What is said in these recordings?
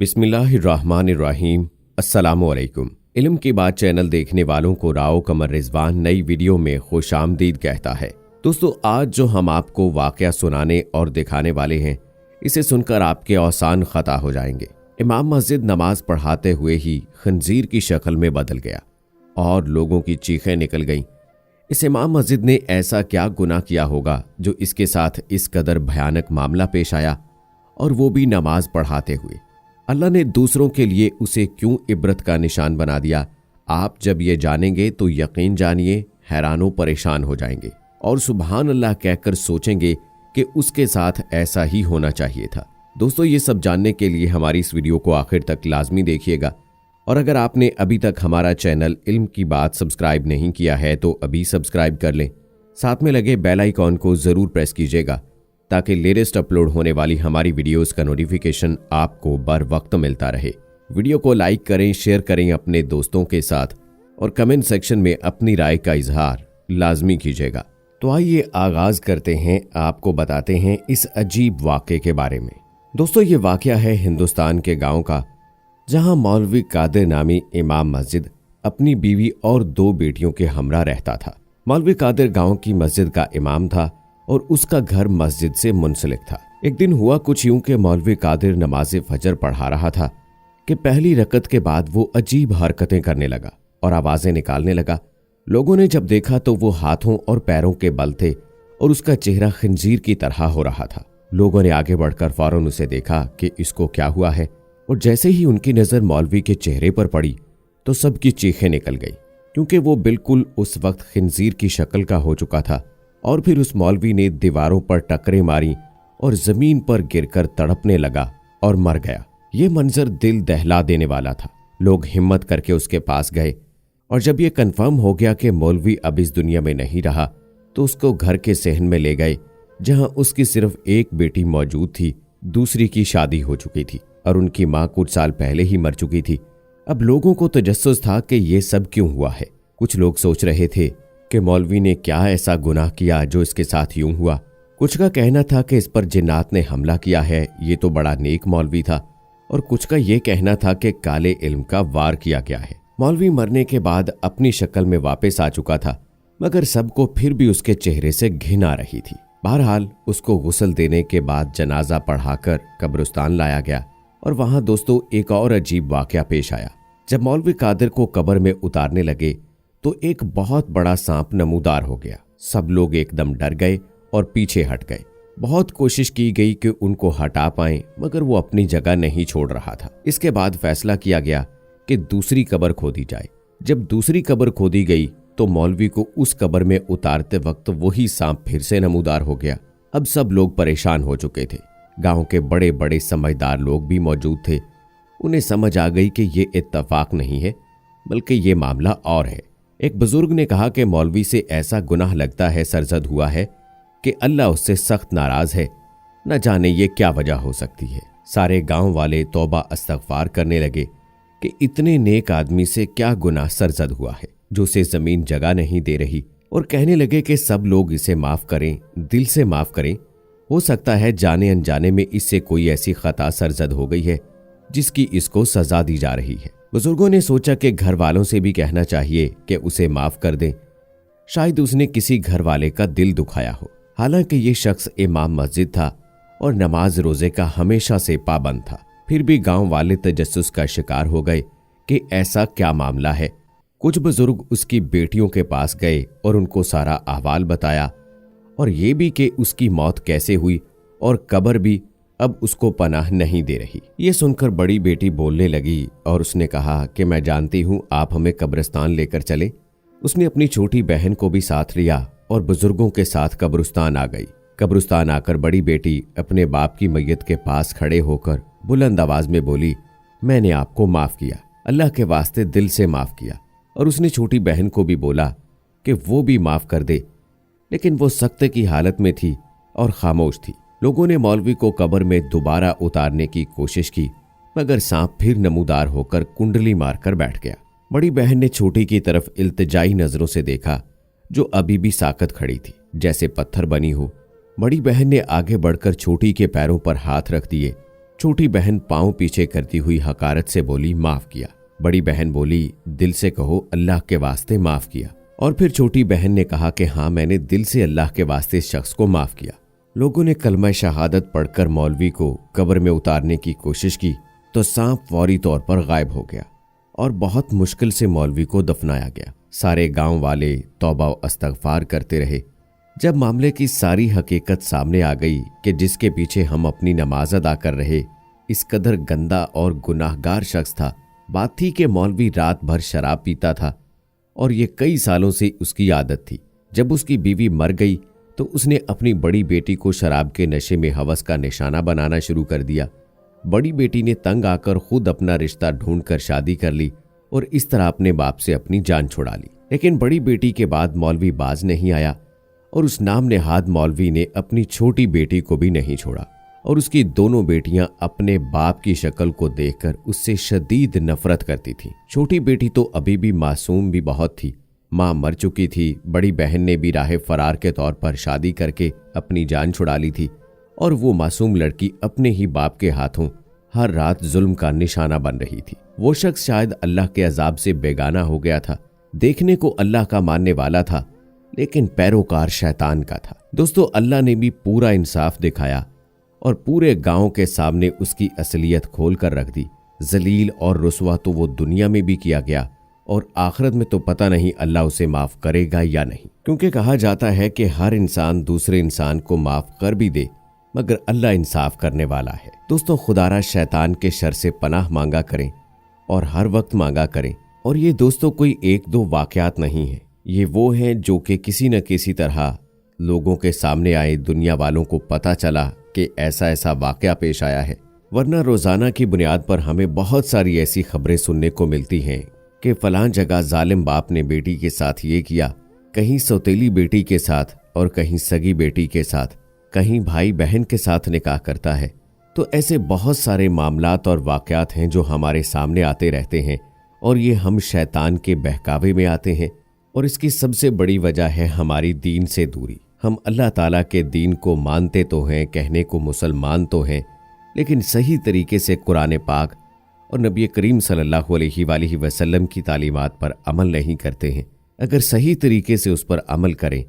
बिस्मिल्लाहिर्रहमानिर्रहीम। अस्सलामुअलैकुम। इल्म की बात चैनल देखने वालों को राव कमर रिजवान नई वीडियो में खुशामदीद कहता है। दोस्तों, आज जो हम आपको वाकया सुनाने और दिखाने वाले हैं, इसे सुनकर आपके औसान खता हो जाएंगे। इमाम मस्जिद नमाज पढ़ाते हुए ही खंजीर की शक्ल में बदल गया और लोगों की चीखें निकल गईं। इस इमाम मस्जिद ने ऐसा क्या गुनाह किया होगा जो इसके साथ इस कदर भयानक मामला पेश आया, और वो भी नमाज पढ़ाते हुए। अल्लाह ने दूसरों के लिए उसे क्यों इबरत का निशान बना दिया? आप जब ये जानेंगे तो यकीन जानिए हैरानो परेशान हो जाएंगे और सुबहान अल्लाह कहकर सोचेंगे कि उसके साथ ऐसा ही होना चाहिए था। दोस्तों, ये सब जानने के लिए हमारी इस वीडियो को आखिर तक लाजमी देखिएगा, और अगर आपने अभी तक हमारा चैनल इल्म की बात सब्सक्राइब नहीं किया है तो अभी सब्सक्राइब कर लें। साथ में लगे बेल आइकॉन को ज़रूर प्रेस कीजिएगा ताकि लेटेस्ट अपलोड होने वाली हमारी वीडियोस का नोटिफिकेशन आपको बर वक्त मिलता रहे। वीडियो को लाइक करें, शेयर करें अपने दोस्तों के साथ, और कमेंट सेक्शन में अपनी राय का इजहार लाजमी कीजिएगा। तो आइए आगाज करते हैं, आपको बताते हैं इस अजीब वाक़े के बारे में। दोस्तों, ये वाक़या है हिंदुस्तान के गाँव का, जहाँ मौलवी कादिर नामी इमाम मस्जिद अपनी बीवी और 2 बेटियों के हमरा रहता था। मौलवी कादिर गाँव की मस्जिद का इमाम था और उसका घर मस्जिद से मुंसलिक था। एक दिन हुआ कुछ यूं कि मौलवी कादिर नमाज फजर पढ़ा रहा था कि पहली रकत के बाद वो अजीब हरकतें करने लगा और आवाजें निकालने लगा। लोगों ने जब देखा तो वो हाथों और पैरों के बल थे और उसका चेहरा खंजीर की तरह हो रहा था। लोगों ने आगे बढ़कर फौरन उसे देखा कि इसको क्या हुआ है, और जैसे ही उनकी नजर मौलवी के चेहरे पर पड़ी तो सबकी चीखें निकल गई, क्योंकि वो बिल्कुल उस वक्त खंजीर की शक्ल का हो चुका था। और फिर उस मौलवी ने दीवारों पर टक्करें मारी और जमीन पर गिरकर तड़पने लगा और मर गया। ये मंजर दिल दहला देने वाला था। लोग हिम्मत करके उसके पास गए, और जब ये कन्फर्म हो गया कि मौलवी अब इस दुनिया में नहीं रहा तो उसको घर के सहन में ले गए, जहां उसकी सिर्फ एक बेटी मौजूद थी। दूसरी की शादी हो चुकी थी और उनकी माँ कुछ साल पहले ही मर चुकी थी। अब लोगों को तजस्सुस था कि ये सब क्यों हुआ है। कुछ लोग सोच रहे थे कि मौलवी ने क्या ऐसा गुनाह किया जो इसके साथ यूं हुआ। कुछ का कहना था कि इस पर जिन्नात ने हमला किया है, ये तो बड़ा नेक मौलवी था, और कुछ का ये कहना था कि काले इल्म का वार किया गया है। मौलवी मरने के बाद अपनी शक्ल में वापस आ चुका था, मगर सबको फिर भी उसके चेहरे से घिन आ रही थी। बहरहाल उसको गुस्ल देने के बाद जनाजा पढ़ाकर कब्रिस्तान लाया गया, और वहां दोस्तों एक और अजीब वाकया पेश आया। जब मौलवी कादिर को कब्र में उतारने लगे तो एक बहुत बड़ा सांप नमूदार हो गया। सब लोग एकदम डर गए और पीछे हट गए। बहुत कोशिश की गई कि उनको हटा पाएं, मगर वो अपनी जगह नहीं छोड़ रहा था। इसके बाद फैसला किया गया कि दूसरी कब्र खोदी जाए। जब दूसरी कब्र खोदी गई तो मौलवी को उस कब्र में उतारते वक्त वही सांप फिर से नमूदार हो गया। अब सब लोग परेशान हो चुके थे। गांव के बड़े बड़े समझदार लोग भी मौजूद थे। उन्हें समझ आ गई कि ये इत्तफाक नहीं है, बल्कि ये मामला और है। एक बुजुर्ग ने कहा कि मौलवी से ऐसा गुनाह लगता है सरजद हुआ है कि अल्लाह उससे सख्त नाराज है। न जाने ये क्या वजह हो सकती है। सारे गांव वाले तौबा अस्तगफार करने लगे कि इतने नेक आदमी से क्या गुनाह सरजद हुआ है जो उसे जमीन जगह नहीं दे रही, और कहने लगे कि सब लोग इसे माफ करें, दिल से माफ करें। हो सकता है जाने अनजाने में इससे कोई ऐसी खता सरजद हो गई है जिसकी इसको सजा दी जा रही है। बुजुर्गों ने सोचा कि घर वालों से भी कहना चाहिए कि उसे माफ कर दें। शायद उसने किसी घर वाले का दिल दुखाया हो। हालांकि ये शख्स इमाम मस्जिद था और नमाज रोजे का हमेशा से पाबंद था। फिर भी गांव वाले तजस्सुस का शिकार हो गए कि ऐसा क्या मामला है। कुछ बुजुर्ग उसकी बेटियों के पास गए और उनको सारा अहवाल बताया, और ये भी कि उसकी मौत कैसे हुई, और कब्र भी अब उसको पनाह नहीं दे रही। ये सुनकर बड़ी बेटी बोलने लगी और उसने कहा कि मैं जानती हूँ, आप हमें कब्रिस्तान लेकर चले। उसने अपनी छोटी बहन को भी साथ लिया और बुजुर्गों के साथ कब्रिस्तान आ गई। कब्रिस्तान आकर बड़ी बेटी अपने बाप की मैयत के पास खड़े होकर बुलंद आवाज में बोली, मैंने आपको माफ किया, अल्लाह के वास्ते दिल से माफ किया। और उसने छोटी बहन को भी बोला कि वो भी माफ कर दे, लेकिन वो सख्त की हालत में थी और खामोश थी। लोगों ने मौलवी को कब्र में दोबारा उतारने की कोशिश की, मगर सांप फिर नमूदार होकर कुंडली मारकर बैठ गया। बड़ी बहन ने छोटी की तरफ इल्तिजाई नजरों से देखा, जो अभी भी साकत खड़ी थी, जैसे पत्थर बनी हो। बड़ी बहन ने आगे बढ़कर छोटी के पैरों पर हाथ रख दिए। छोटी बहन पांव पीछे करती हुई हकारत से बोली, माफ किया। बड़ी बहन बोली, दिल से कहो, अल्लाह के वास्ते माफ किया। और फिर छोटी बहन ने कहा कि हाँ, मैंने दिल से अल्लाह के वास्ते इस शख्स को माफ किया। लोगों ने कलमा शहादत पढ़कर मौलवी को कब्र में उतारने की कोशिश की तो सांप फौरी तौर पर गायब हो गया और बहुत मुश्किल से मौलवी को दफनाया गया। सारे गांव वाले तौबा व इस्तगफार करते रहे। जब मामले की सारी हकीकत सामने आ गई कि जिसके पीछे हम अपनी नमाज अदा कर रहे इस कदर गंदा और गुनाहगार शख्स था। बात थी कि मौलवी रात भर शराब पीता था और ये कई सालों से उसकी आदत थी। जब उसकी बीवी मर गई तो उसने अपनी बड़ी बेटी को शराब के नशे में हवस का निशाना बनाना शुरू कर दिया। बड़ी बेटी ने तंग आकर खुद अपना रिश्ता ढूंढकर शादी कर ली और इस तरह अपने बाप से अपनी जान छुड़ा ली। लेकिन बड़ी बेटी के बाद मौलवी बाज नहीं आया और उस नाम नेहाद मौलवी ने अपनी छोटी बेटी को भी नहीं छोड़ा और उसकी दोनों बेटियां अपने बाप की शक्ल को देखकर उससे शदीद नफरत करती थीं। छोटी बेटी तो अभी भी मासूम भी बहुत थी। माँ मर चुकी थी। बड़ी बहन ने भी राह फरार के तौर पर शादी करके अपनी जान छुड़ा ली थी और वो मासूम लड़की अपने ही बाप के हाथों हर रात जुल्म का निशाना बन रही थी। वो शख्स शायद अल्लाह के अजाब से बेगाना हो गया था। देखने को अल्लाह का मानने वाला था लेकिन पैरोकार शैतान का था। दोस्तों, अल्लाह ने भी पूरा इंसाफ दिखाया और पूरे गांव के सामने उसकी असलियत खोल कर रख दी। जलील और रुसवा तो वो दुनिया में भी किया गया और आखिरत में तो पता नहीं अल्लाह उसे माफ करेगा या नहीं, क्योंकि कहा जाता है कि हर इंसान दूसरे इंसान को माफ कर भी दे मगर अल्लाह इंसाफ करने वाला है। दोस्तों, खुदारा शैतान के शर से पनाह मांगा करें और हर वक्त मांगा करें। और ये दोस्तों कोई एक दो वाकयात नहीं है, ये वो हैं जो कि किसी न किसी तरह लोगों के सामने आए, दुनिया वालों को पता चला कि ऐसा ऐसा वाकया पेश आया है। वरना रोजाना की बुनियाद पर हमें बहुत सारी ऐसी खबरें सुनने को मिलती हैं कि फलां जगह जालिम बाप ने बेटी के साथ ये किया, कहीं सौतेली बेटी के साथ और कहीं सगी बेटी के साथ, कहीं भाई बहन के साथ निकाह करता है। तो ऐसे बहुत सारे मामलात और वाकयात हैं जो हमारे सामने आते रहते हैं और ये हम शैतान के बहकावे में आते हैं। और इसकी सबसे बड़ी वजह है हमारी दीन से दूरी। हम अल्लाह ताला के दीन को मानते तो हैं, कहने को मुसलमान तो हैं, लेकिन सही तरीके से कुरान पाक और नबी करीम सल्लल्लाहु अलैहि वसल्लम की तालीमात पर अमल नहीं करते हैं। अगर सही तरीके से उस पर अमल करें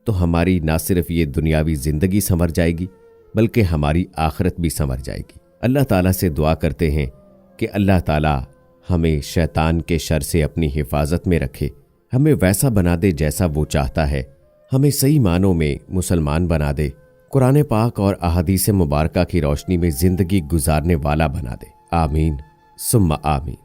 तो हमारी ना सिर्फ ये दुनियावी ज़िंदगी संवर जाएगी बल्कि हमारी आखिरत भी संवर जाएगी। अल्लाह ताला से दुआ करते हैं कि अल्लाह ताला हमें शैतान के शर से अपनी हिफाजत में रखे, हमें वैसा बना दे जैसा वो चाहता है, हमें सही मानों में मुसलमान बना दे, कुरान पाक और अहादीस मुबारका की रोशनी में ज़िंदगी गुजारने वाला बना दे। आमीन सुम्मा आमीन।